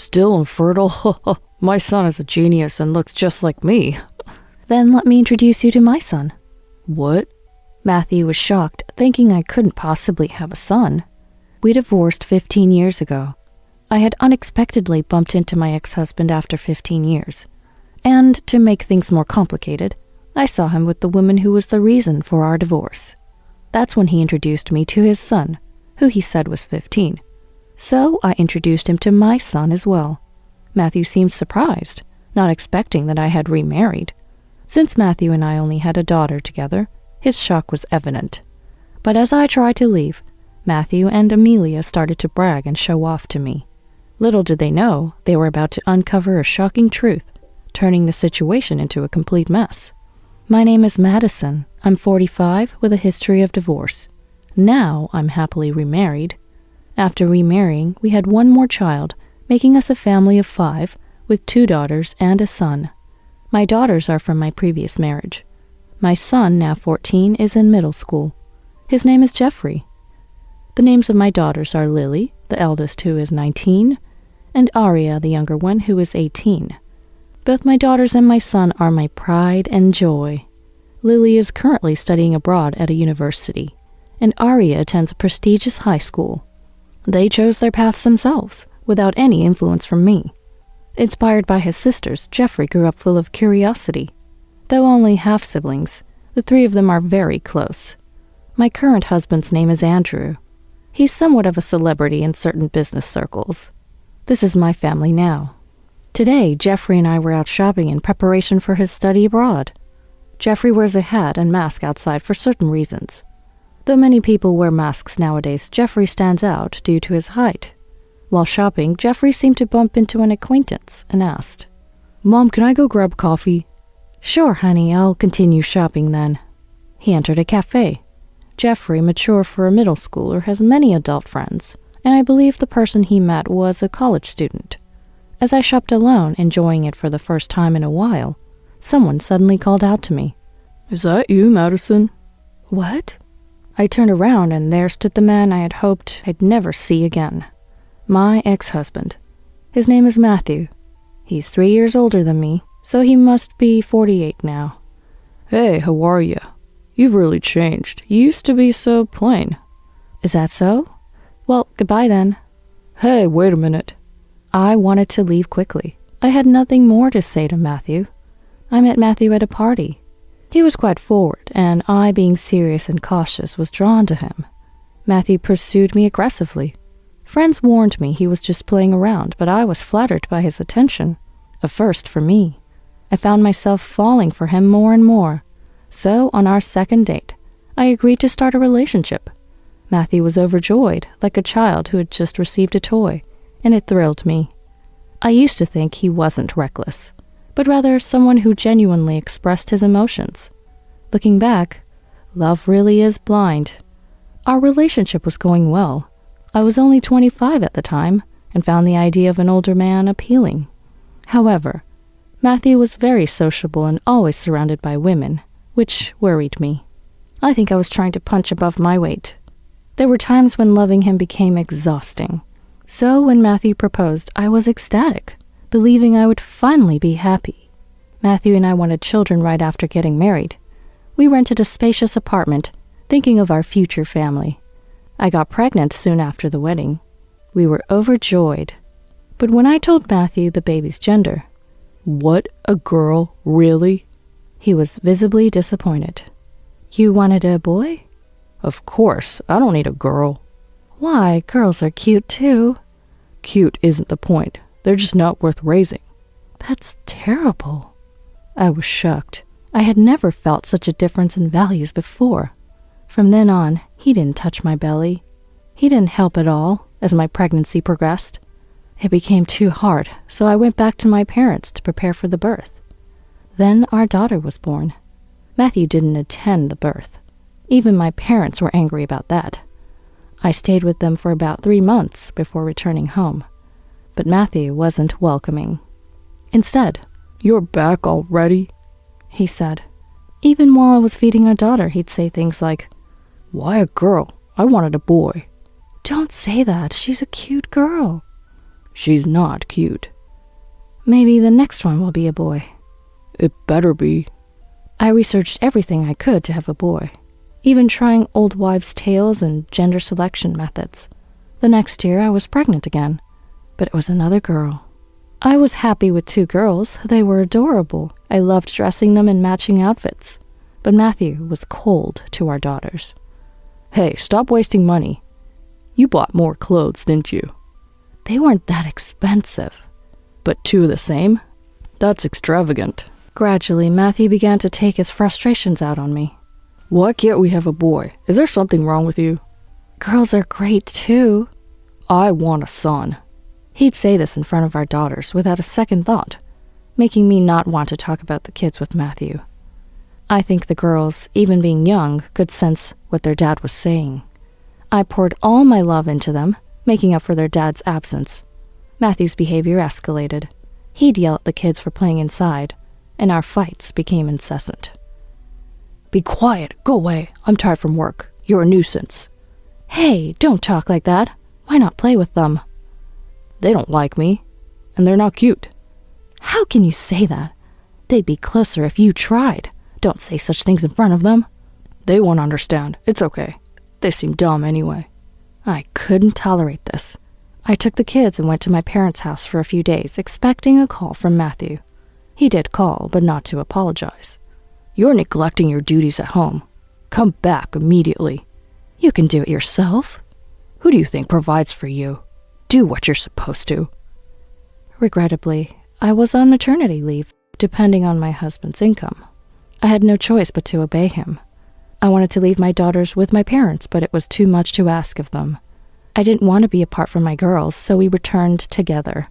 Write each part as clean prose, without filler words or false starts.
Still infertile? My son is a genius and looks just like me. Then let me introduce you to my son. What? Matthew was shocked, thinking I couldn't possibly have a son. We divorced 15 years ago. I had unexpectedly bumped into my ex-husband after 15 years. And to make things more complicated, I saw him with the woman who was the reason for our divorce. That's when he introduced me to his son, who he said was 15. So I introduced him to my son as well. Matthew seemed surprised, not expecting that I had remarried. Since Matthew and I only had a daughter together, his shock was evident. But as I tried to leave, Matthew and Amelia started to brag and show off to me. Little did they know they were about to uncover a shocking truth, turning the situation into a complete mess. My name is Madison. I'm 45 with a history of divorce. Now I'm happily remarried. After remarrying, we had one more child, making us a family of 5 with 2 daughters and a son. My daughters are from my previous marriage. My son, now 14, is in middle school. His name is Jeffrey. The names of my daughters are Lily, the eldest, who is 19, and Aria, the younger one, who is 18. Both my daughters and my son are my pride and joy. Lily is currently studying abroad at a university, and Aria attends a prestigious high school. They chose their paths themselves, without any influence from me. Inspired by his sisters, Jeffrey grew up full of curiosity. Though only half-siblings, the 3 of them are very close. My current husband's name is Andrew. He's somewhat of a celebrity in certain business circles. This is my family now. Today, Jeffrey and I were out shopping in preparation for his study abroad. Jeffrey wears a hat and mask outside for certain reasons. Though many people wear masks nowadays, Jeffrey stands out due to his height. While shopping, Jeffrey seemed to bump into an acquaintance and asked, "Mom, can I go grab coffee?" "Sure, honey, I'll continue shopping then." He entered a cafe. Jeffrey, mature for a middle schooler, has many adult friends, and I believe the person he met was a college student. As I shopped alone, enjoying it for the first time in a while, someone suddenly called out to me. "Is that you, Madison?" "What?" I turned around and there stood the man I had hoped I'd never see again. My ex-husband. His name is Matthew. He's 3 years older than me, so he must be 48 now. "Hey, how are you? You've really changed. You used to be so plain." "Is that so? Well, goodbye then." "Hey, wait a minute." I wanted to leave quickly. I had nothing more to say to Matthew. I met Matthew at a party. He was quite forward, and I, being serious and cautious, was drawn to him. Matthew pursued me aggressively. Friends warned me he was just playing around, but I was flattered by his attention. A first for me. I found myself falling for him more and more. So, on our second date, I agreed to start a relationship. Matthew was overjoyed, like a child who had just received a toy, and it thrilled me. I used to think he wasn't reckless, but rather someone who genuinely expressed his emotions. Looking back, love really is blind. Our relationship was going well. I was only 25 at the time, and found the idea of an older man appealing. However, Matthew was very sociable and always surrounded by women, which worried me. I think I was trying to punch above my weight. There were times when loving him became exhausting. So when Matthew proposed, I was ecstatic, believing I would finally be happy. Matthew and I wanted children right after getting married. We rented a spacious apartment, thinking of our future family. I got pregnant soon after the wedding. We were overjoyed. But when I told Matthew the baby's gender, "What, a girl, really?" he was visibly disappointed. "You wanted a boy?" "Of course, I don't need a girl." "Why, girls are cute too." "Cute isn't the point. They're just not worth raising." "That's terrible." I was shocked. I had never felt such a difference in values before. From then on, he didn't touch my belly. He didn't help at all as my pregnancy progressed. It became too hard, so I went back to my parents to prepare for the birth. Then our daughter was born. Matthew didn't attend the birth. Even my parents were angry about that. I stayed with them for about 3 months before returning home. But Matthew wasn't welcoming. Instead, "You're back already?" he said. Even while I was feeding our daughter, he'd say things like, "Why a girl? I wanted a boy." "Don't say that. She's a cute girl." She's not cute. Maybe the next one will be a boy. It better be. I researched everything I could to have a boy, even trying old wives' tales and gender selection methods. The next year I was pregnant again, but it was another girl. I was happy with 2 girls. They were adorable. I loved dressing them in matching outfits. But Matthew was cold to our daughters. Hey, stop wasting money. You bought more clothes, didn't you? They weren't that expensive. But 2 of the same? That's extravagant. Gradually, Matthew began to take his frustrations out on me. Why can't we have a boy? Is there something wrong with you? Girls are great too. I want a son. He'd say this in front of our daughters without a second thought, making me not want to talk about the kids with Matthew. I think the girls, even being young, could sense what their dad was saying. I poured all my love into them, making up for their dad's absence. Matthew's behavior escalated. He'd yell at the kids for playing inside, and our fights became incessant. Be quiet. Go away. I'm tired from work. You're a nuisance. Hey, don't talk like that. Why not play with them? They don't like me, and they're not cute. How can you say that? They'd be closer if you tried. Don't say such things in front of them. They won't understand. It's okay. They seem dumb anyway. I couldn't tolerate this. I took the kids and went to my parents' house for a few days, expecting a call from Matthew. He did call, but not to apologize. You're neglecting your duties at home. Come back immediately. You can do it yourself. Who do you think provides for you? Do what you're supposed to. Regrettably, I was on maternity leave, depending on my husband's income. I had no choice but to obey him. I wanted to leave my daughters with my parents, but it was too much to ask of them. I didn't want to be apart from my girls, so we returned together.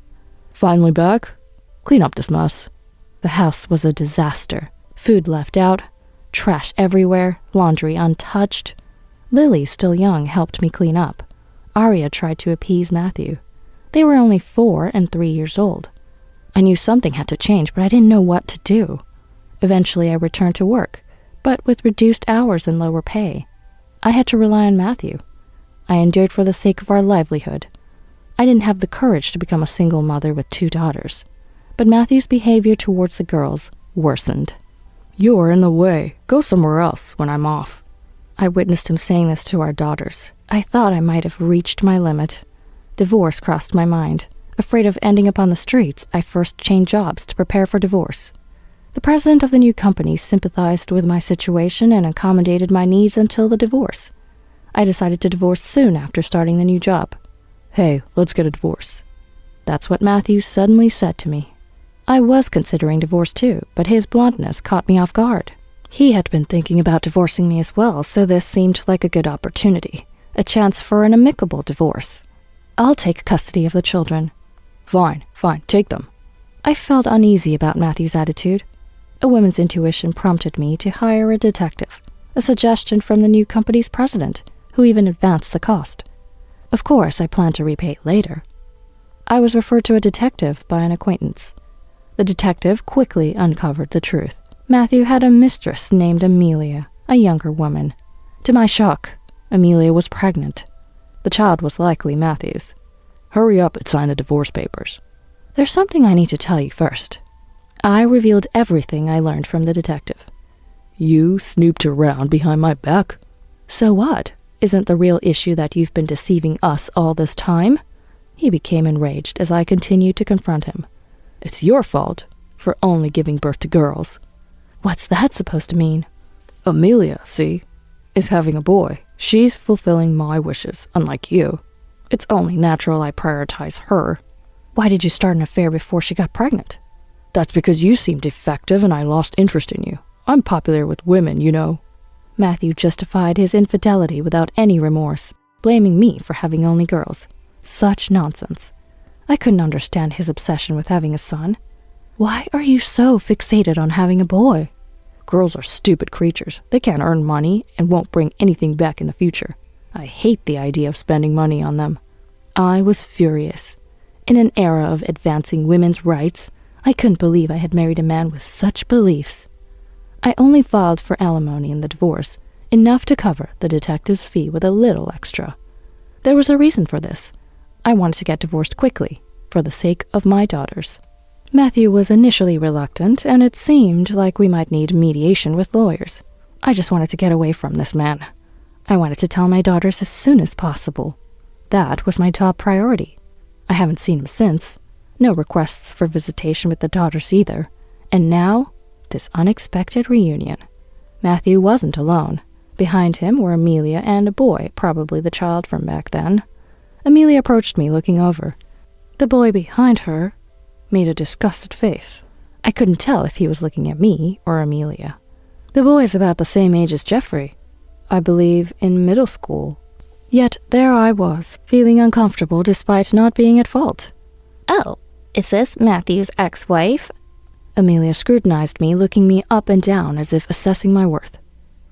Finally back? Clean up this mess. The house was a disaster. Food left out, trash everywhere, laundry untouched. Lily, still young, helped me clean up. Aria tried to appease Matthew. They were only 4 and 3 years old. I knew something had to change, but I didn't know what to do. Eventually, I returned to work, but with reduced hours and lower pay. I had to rely on Matthew. I endured for the sake of our livelihood. I didn't have the courage to become a single mother with 2 daughters. But Matthew's behavior towards the girls worsened. You're in the way. Go somewhere else when I'm off. I witnessed him saying this to our daughters. I thought I might have reached my limit. Divorce crossed my mind. Afraid of ending up on the streets, I first changed jobs to prepare for divorce. The president of the new company sympathized with my situation and accommodated my needs until the divorce. I decided to divorce soon after starting the new job. Hey, let's get a divorce. That's what Matthew suddenly said to me. I was considering divorce too, but his bluntness caught me off guard. He had been thinking about divorcing me as well, so this seemed like a good opportunity, a chance for an amicable divorce. I'll take custody of the children. Fine, take them. I felt uneasy about Matthew's attitude. A woman's intuition prompted me to hire a detective, a suggestion from the new company's president, who even advanced the cost. Of course, I planned to repay it later. I was referred to a detective by an acquaintance. The detective quickly uncovered the truth. Matthew had a mistress named Amelia, a younger woman. To my shock, Amelia was pregnant. The child was likely Matthew's. Hurry up and sign the divorce papers. There's something I need to tell you first. I revealed everything I learned from the detective. You snooped around behind my back? So what? Isn't the real issue that you've been deceiving us all this time? He became enraged as I continued to confront him. It's your fault for only giving birth to girls. What's that supposed to mean? Amelia, see, is having a boy. She's fulfilling my wishes, unlike you. It's only natural I prioritize her. Why did you start an affair before she got pregnant? That's because you seemed defective and I lost interest in you. I'm popular with women, you know. Matthew justified his infidelity without any remorse, blaming me for having only girls. Such nonsense. I couldn't understand his obsession with having a son. Why are you so fixated on having a boy? Girls are stupid creatures. They can't earn money and won't bring anything back in the future. I hate the idea of spending money on them. I was furious. In an era of advancing women's rights, I couldn't believe I had married a man with such beliefs. I only filed for alimony in the divorce, enough to cover the detective's fee with a little extra. There was a reason for this. I wanted to get divorced quickly. for the sake of my daughters. Matthew was initially reluctant, and it seemed like we might need mediation with lawyers. I just wanted to get away from this man. I wanted to tell my daughters as soon as possible. That was my top priority. I haven't seen him since. No requests for visitation with the daughters either. And now, this unexpected reunion. Matthew wasn't alone. Behind him were Amelia and a boy, probably the child from back then. Amelia approached me, looking over. The boy behind her made a disgusted face. I couldn't tell if he was looking at me or Amelia. The boy is about the same age as Jeffrey. I believe in middle school. Yet there I was, feeling uncomfortable despite not being at fault. Oh, is this Matthew's ex-wife? Amelia scrutinized me, looking me up and down as if assessing my worth.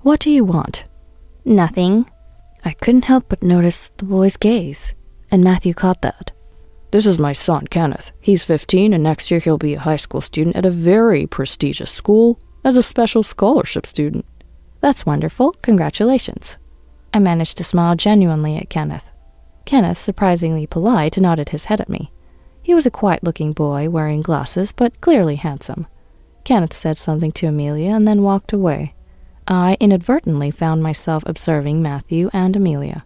What do you want? Nothing. I couldn't help but notice the boy's gaze, and Matthew caught that. This is my son, Kenneth. He's 15, and next year he'll be a high school student at a very prestigious school as a special scholarship student. That's wonderful. Congratulations. I managed to smile genuinely at Kenneth. Kenneth, surprisingly polite, nodded his head at me. He was a quiet-looking boy, wearing glasses, but clearly handsome. Kenneth said something to Amelia and then walked away. I inadvertently found myself observing Matthew and Amelia.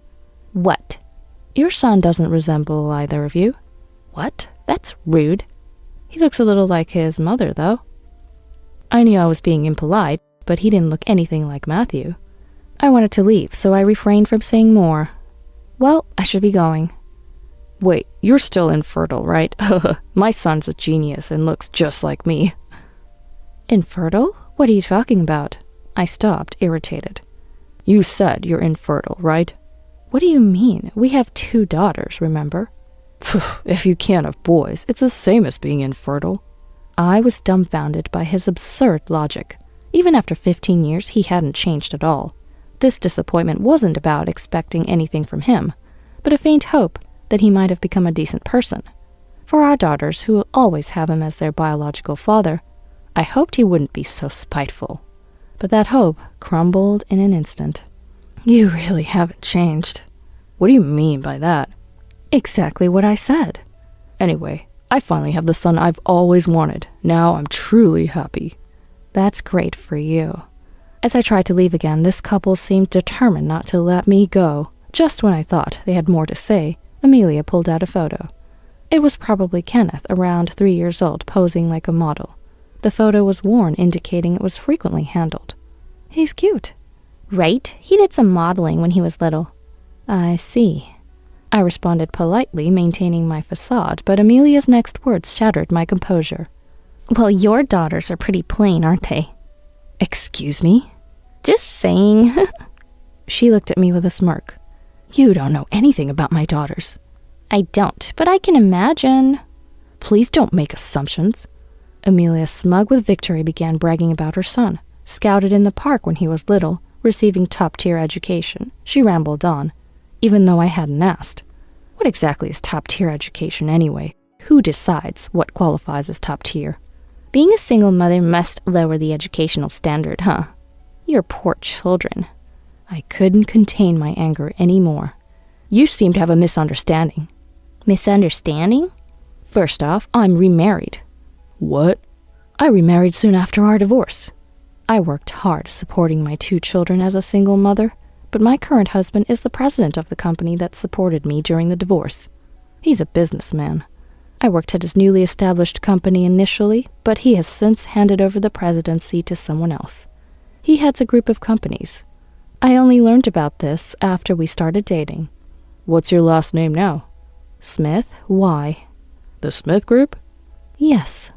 What? Your son doesn't resemble either of you. What? That's rude. He looks a little like his mother, though. I knew I was being impolite, but he didn't look anything like Matthew. I wanted to leave, so I refrained from saying more. Well, I should be going. Wait, you're still infertile, right? My son's a genius and looks just like me. Infertile? What are you talking about? I stopped, irritated. You said you're infertile, right? What do you mean? We have 2 daughters, remember? If you can't have boys, it's the same as being infertile. I was dumbfounded by his absurd logic. Even after 15 years, he hadn't changed at all. This disappointment wasn't about expecting anything from him, but a faint hope that he might have become a decent person. For our daughters, who will always have him as their biological father, I hoped he wouldn't be so spiteful. But that hope crumbled in an instant. You really haven't changed. What do you mean by that? Exactly what I said. Anyway, I finally have the son I've always wanted. Now I'm truly happy. That's great for you. As I tried to leave again, this couple seemed determined not to let me go. Just when I thought they had more to say, Amelia pulled out a photo. It was probably Kenneth, around 3 years old, posing like a model. The photo was worn, indicating it was frequently handled. He's cute. Right? He did some modeling when he was little. I see. I responded politely, maintaining my facade, but Amelia's next words shattered my composure. Well, your daughters are pretty plain, aren't they? Excuse me? Just saying. She looked at me with a smirk. You don't know anything about my daughters. I don't, but I can imagine. Please don't make assumptions. Amelia, smug with victory, began bragging about her son. Scouted in the park when he was little, receiving top-tier education. She rambled on, even though I hadn't asked. What exactly is top-tier education anyway? Who decides what qualifies as top-tier? Being a single mother must lower the educational standard, huh? Your poor children. I couldn't contain my anger anymore. You seem to have a misunderstanding. Misunderstanding? First off, I'm remarried. What? I remarried soon after our divorce. I worked hard supporting my 2 children as a single mother, but my current husband is the president of the company that supported me during the divorce. He's a businessman. I worked at his newly established company initially, but he has since handed over the presidency to someone else. He heads a group of companies. I only learned about this after we started dating. What's your last name now? Smith, why? The Smith Group? Yes.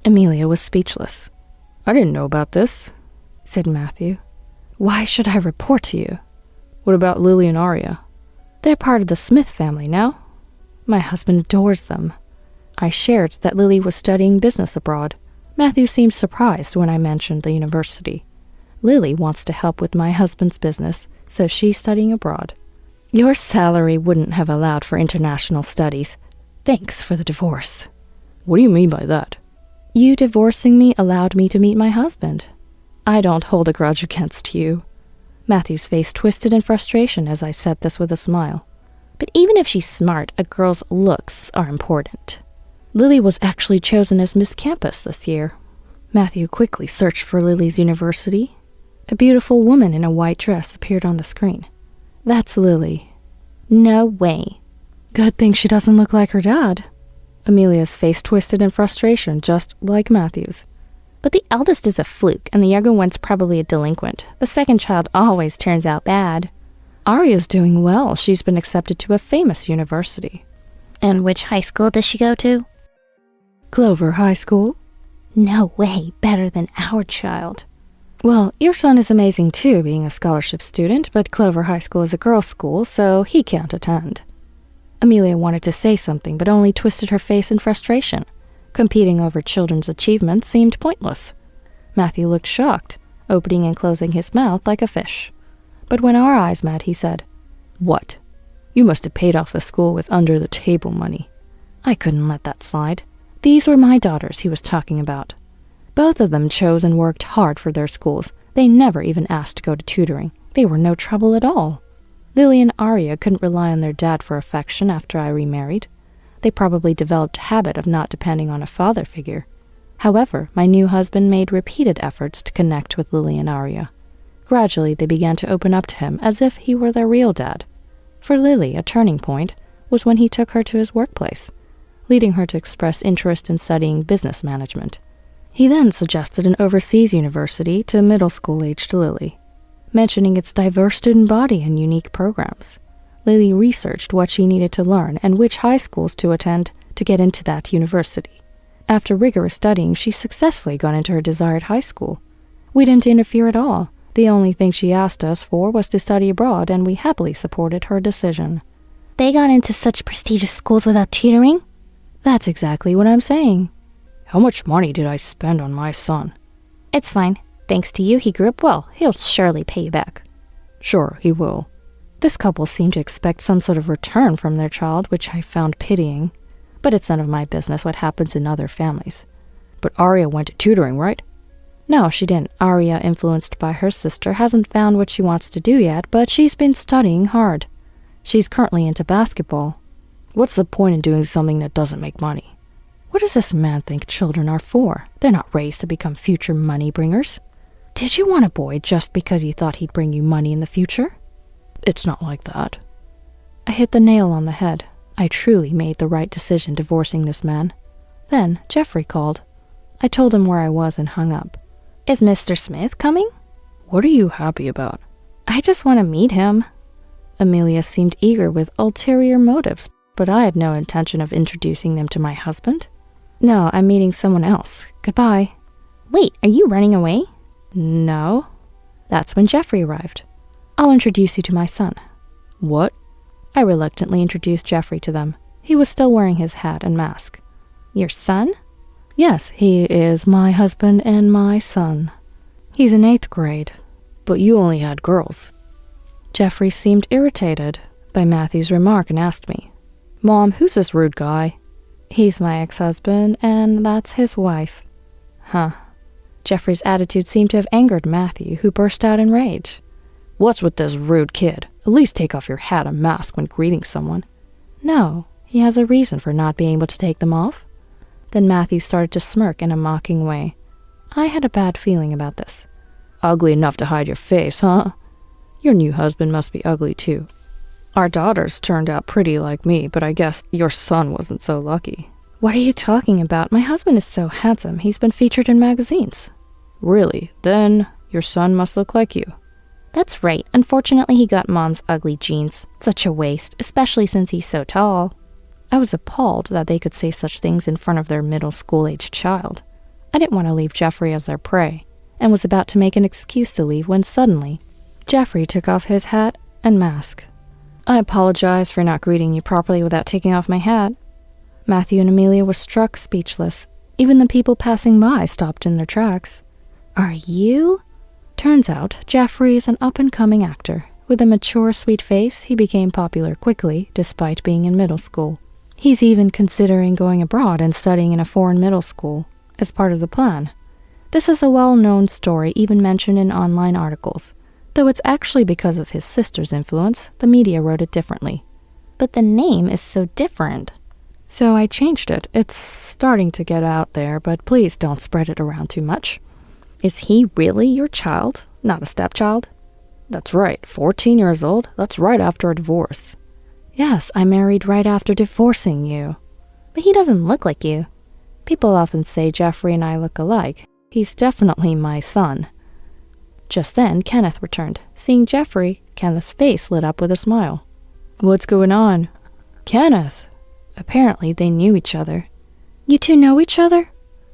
Amelia was speechless. I didn't know about this, said Matthew. Why should I report to you? What about Lily and Aria? They're part of the Smith family now. My husband adores them. I shared that Lily was studying business abroad. Matthew seemed surprised when I mentioned the university. Lily wants to help with my husband's business, so she's studying abroad. Your salary wouldn't have allowed for international studies. Thanks for the divorce. What do you mean by that? You divorcing me allowed me to meet my husband. I don't hold a grudge against you. Matthew's face twisted in frustration as I said this with a smile. But even if she's smart, a girl's looks are important. Lily was actually chosen as Miss Campus this year. Matthew quickly searched for Lily's university. A beautiful woman in a white dress appeared on the screen. That's Lily. No way. Good thing she doesn't look like her dad. Amelia's face twisted in frustration, just like Matthew's. But the eldest is a fluke, and the younger one's probably a delinquent. The second child always turns out bad. Aria's doing well. She's been accepted to a famous university. And which high school does she go to? Clover High School. No way, better than our child. Well, your son is amazing too, being a scholarship student, but Clover High School is a girls' school, so he can't attend. Amelia wanted to say something, but only twisted her face in frustration. Competing over children's achievements seemed pointless. Matthew looked shocked, opening and closing his mouth like a fish. But when our eyes met, he said, "What? You must have paid off the school with under-the-table money." I couldn't let that slide. These were my daughters he was talking about. Both of them chose and worked hard for their schools. They never even asked to go to tutoring. They were no trouble at all. Lily and Aria couldn't rely on their dad for affection after I remarried. They probably developed a habit of not depending on a father figure. However, my new husband made repeated efforts to connect with Lily and Aria. Gradually, they began to open up to him as if he were their real dad. For Lily, a turning point was when he took her to his workplace, leading her to express interest in studying business management. He then suggested an overseas university to middle school-aged Lily, mentioning its diverse student body and unique programs. Lily researched what she needed to learn and which high schools to attend to get into that university. After rigorous studying, she successfully got into her desired high school. We didn't interfere at all. The only thing she asked us for was to study abroad, and we happily supported her decision. They got into such prestigious schools without tutoring? That's exactly what I'm saying. How much money did I spend on my son? It's fine. Thanks to you, he grew up well. He'll surely pay you back. Sure, he will. This couple seemed to expect some sort of return from their child, which I found pitying. But it's none of my business what happens in other families. But Aria went to tutoring, right? No, she didn't. Aria, influenced by her sister, hasn't found what she wants to do yet, but she's been studying hard. She's currently into basketball. What's the point in doing something that doesn't make money? What does this man think children are for? They're not raised to become future money bringers. Did you want a boy just because you thought he'd bring you money in the future? It's not like that. I hit the nail on the head. I truly made the right decision divorcing this man. Then Jeffrey called. I told him where I was and hung up. Is Mr. Smith coming? What are you happy about? I just want to meet him. Amelia seemed eager with ulterior motives, but I had no intention of introducing them to my husband. No, I'm meeting someone else. Goodbye. Wait, are you running away? No. That's when Jeffrey arrived. I'll introduce you to my son. What? I reluctantly introduced Jeffrey to them. He was still wearing his hat and mask. Your son? Yes, he is my husband and my son. He's in 8th grade. But you only had girls. Jeffrey seemed irritated by Matthew's remark and asked me, "Mom, who's this rude guy?" "He's my ex-husband, and that's his wife." Huh. Jeffrey's attitude seemed to have angered Matthew, who burst out in rage. "What's with this rude kid? At least take off your hat and mask when greeting someone." No, he has a reason for not being able to take them off. Then Matthew started to smirk in a mocking way. I had a bad feeling about this. "Ugly enough to hide your face, huh? Your new husband must be ugly too. Our daughters turned out pretty like me, but I guess your son wasn't so lucky." "What are you talking about? My husband is so handsome. He's been featured in magazines." "Really? Then your son must look like you." "That's right. Unfortunately, he got Mom's ugly genes. Such a waste, especially since he's so tall." I was appalled that they could say such things in front of their middle school-aged child. I didn't want to leave Jeffrey as their prey, and was about to make an excuse to leave when suddenly Jeffrey took off his hat and mask. "I apologize for not greeting you properly without taking off my hat." Matthew and Amelia were struck speechless. Even the people passing by stopped in their tracks. "Are you?" Turns out, Jeffrey is an up-and-coming actor. With a mature, sweet face, he became popular quickly, despite being in middle school. He's even considering going abroad and studying in a foreign middle school, as part of the plan. This is a well-known story, even mentioned in online articles. Though it's actually because of his sister's influence, the media wrote it differently. But the name is so different. So I changed it. It's starting to get out there, but please don't spread it around too much. Is he really your child, not a stepchild? That's right, 14 years old. That's right after a divorce. Yes, I married right after divorcing you. But he doesn't look like you. People often say Jeffrey and I look alike. He's definitely my son. Just then, Kenneth returned. Seeing Jeffrey, Kenneth's face lit up with a smile. What's going on? Kenneth! Apparently, they knew each other. You two know each other?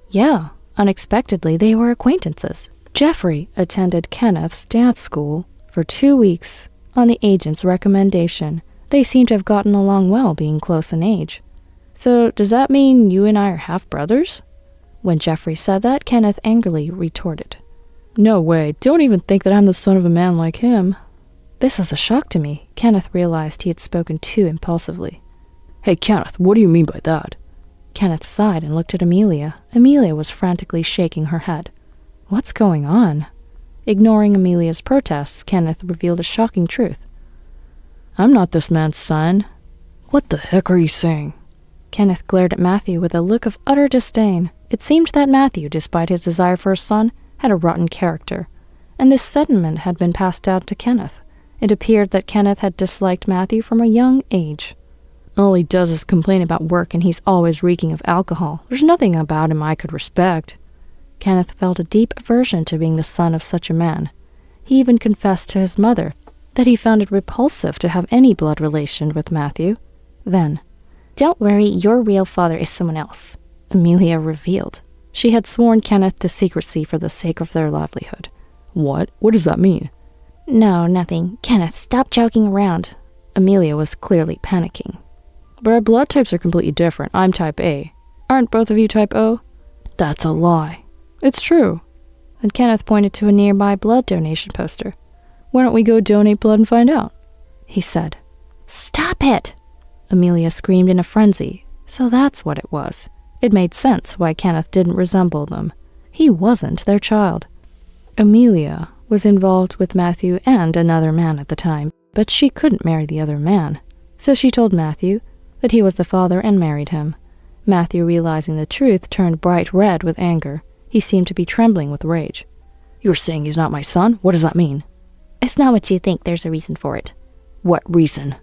Yeah, unexpectedly, they were acquaintances. Jeffrey attended Kenneth's dance school for 2 weeks on the agent's recommendation. They seem to have gotten along well, being close in age. So, does that mean you and I are half-brothers? When Jeffrey said that, Kenneth angrily retorted. No way, don't even think that I'm the son of a man like him. This was a shock to me. Kenneth realized he had spoken too impulsively. Hey Kenneth, what do you mean by that? Kenneth sighed and looked at Amelia. Amelia was frantically shaking her head. What's going on? Ignoring Amelia's protests, Kenneth revealed a shocking truth. I'm not this man's son. What the heck are you saying? Kenneth glared at Matthew with a look of utter disdain. It seemed that Matthew, despite his desire for a son, had a rotten character, and this sentiment had been passed down to Kenneth. It appeared that Kenneth had disliked Matthew from a young age. All he does is complain about work, and he's always reeking of alcohol. There's nothing about him I could respect. Kenneth felt a deep aversion to being the son of such a man. He even confessed to his mother that he found it repulsive to have any blood relation with Matthew. Then, "Don't worry, your real father is someone else," Amelia revealed. She had sworn Kenneth to secrecy for the sake of their livelihood. What? What does that mean? No, nothing. Kenneth, stop joking around. Amelia was clearly panicking. But our blood types are completely different. I'm type A. Aren't both of you type O? That's a lie. It's true. And Kenneth pointed to a nearby blood donation poster. Why don't we go donate blood and find out? He said. Stop it! Amelia screamed in a frenzy. So that's what it was. It made sense why Kenneth didn't resemble them. He wasn't their child. Amelia was involved with Matthew and another man at the time, but she couldn't marry the other man. So she told Matthew that he was the father and married him. Matthew, realizing the truth, turned bright red with anger. He seemed to be trembling with rage. You're saying he's not my son? What does that mean? It's not what you think. There's a reason for it. What reason?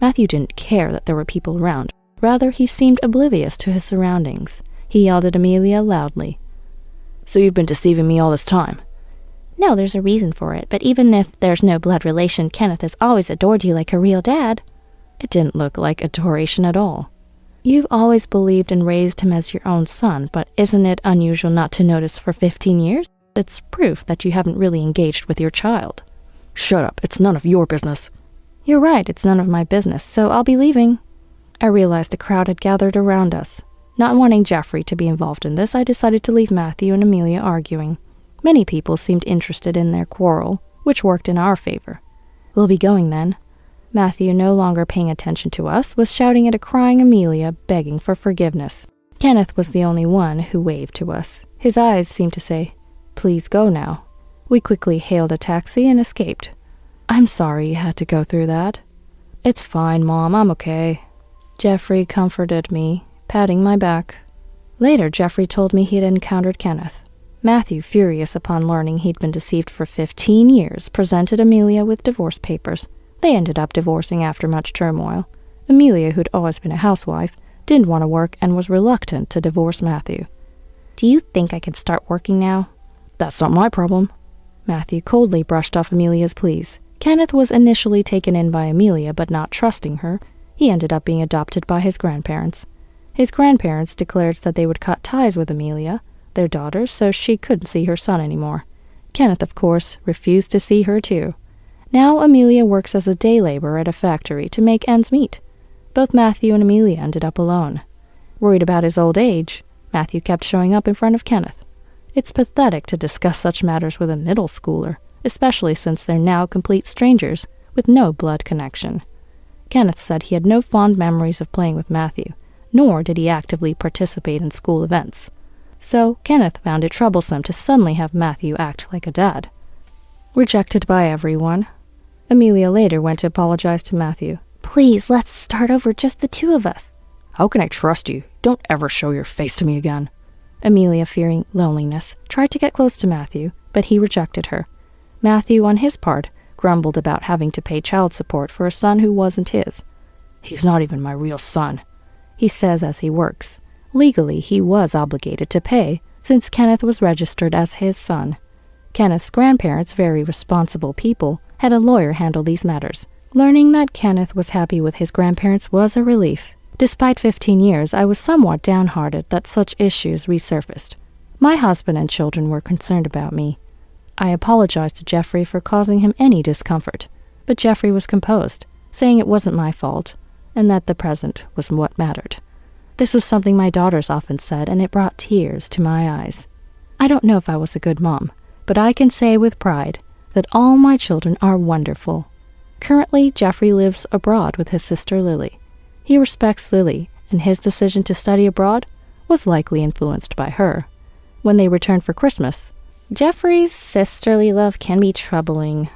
Matthew didn't care that there were people around. Rather, he seemed oblivious to his surroundings. He yelled at Amelia loudly. So you've been deceiving me all this time? No, there's a reason for it, but even if there's no blood relation, Kenneth has always adored you like a real dad. It didn't look like adoration at all. You've always believed and raised him as your own son, but isn't it unusual not to notice for 15 years? It's proof that you haven't really engaged with your child. Shut up, it's none of your business. You're right, it's none of my business, so I'll be leaving. I realized a crowd had gathered around us. Not wanting Jeffrey to be involved in this, I decided to leave Matthew and Amelia arguing. Many people seemed interested in their quarrel, which worked in our favor. We'll be going then. Matthew, no longer paying attention to us, was shouting at a crying Amelia, begging for forgiveness. Kenneth was the only one who waved to us. His eyes seemed to say, "Please go now." We quickly hailed a taxi and escaped. I'm sorry you had to go through that. It's fine, Mom, I'm okay. Jeffrey comforted me, patting my back. Later, Jeffrey told me he had encountered Kenneth. Matthew, furious upon learning he'd been deceived for 15 years, presented Amelia with divorce papers. They ended up divorcing after much turmoil. Amelia, who'd always been a housewife, didn't want to work and was reluctant to divorce Matthew. Do you think I can start working now? That's not my problem. Matthew coldly brushed off Amelia's pleas. Kenneth was initially taken in by Amelia, but not trusting her, he ended up being adopted by his grandparents. His grandparents declared that they would cut ties with Amelia, their daughter, so she couldn't see her son anymore. Kenneth, of course, refused to see her too. Now Amelia works as a day laborer at a factory to make ends meet. Both Matthew and Amelia ended up alone. Worried about his old age, Matthew kept showing up in front of Kenneth. It's pathetic to discuss such matters with a middle schooler, especially since they're now complete strangers with no blood connection. Kenneth said he had no fond memories of playing with Matthew, nor did he actively participate in school events. So Kenneth found it troublesome to suddenly have Matthew act like a dad. Rejected by everyone, Amelia later went to apologize to Matthew. Please, let's start over, just the two of us. How can I trust you? Don't ever show your face to me again. Amelia, fearing loneliness, tried to get close to Matthew, but he rejected her. Matthew, on his part, grumbled about having to pay child support for a son who wasn't his. He's not even my real son, he says as he works. Legally, he was obligated to pay, since Kenneth was registered as his son. Kenneth's grandparents, very responsible people, had a lawyer handle these matters. Learning that Kenneth was happy with his grandparents was a relief. Despite 15 years, I was somewhat downhearted that such issues resurfaced. My husband and children were concerned about me. I apologized to Jeffrey for causing him any discomfort, but Jeffrey was composed, saying it wasn't my fault, and that the present was what mattered. This was something my daughters often said, and it brought tears to my eyes. I don't know if I was a good mom, but I can say with pride that all my children are wonderful. Currently, Jeffrey lives abroad with his sister Lily. He respects Lily, and his decision to study abroad was likely influenced by her. When they returned for Christmas, Jeffrey's sisterly love can be troubling,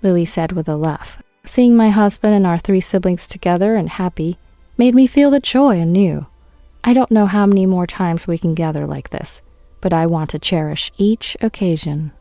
Lily said with a laugh. Seeing my husband and our 3 siblings together and happy made me feel the joy anew. I don't know how many more times we can gather like this, but I want to cherish each occasion.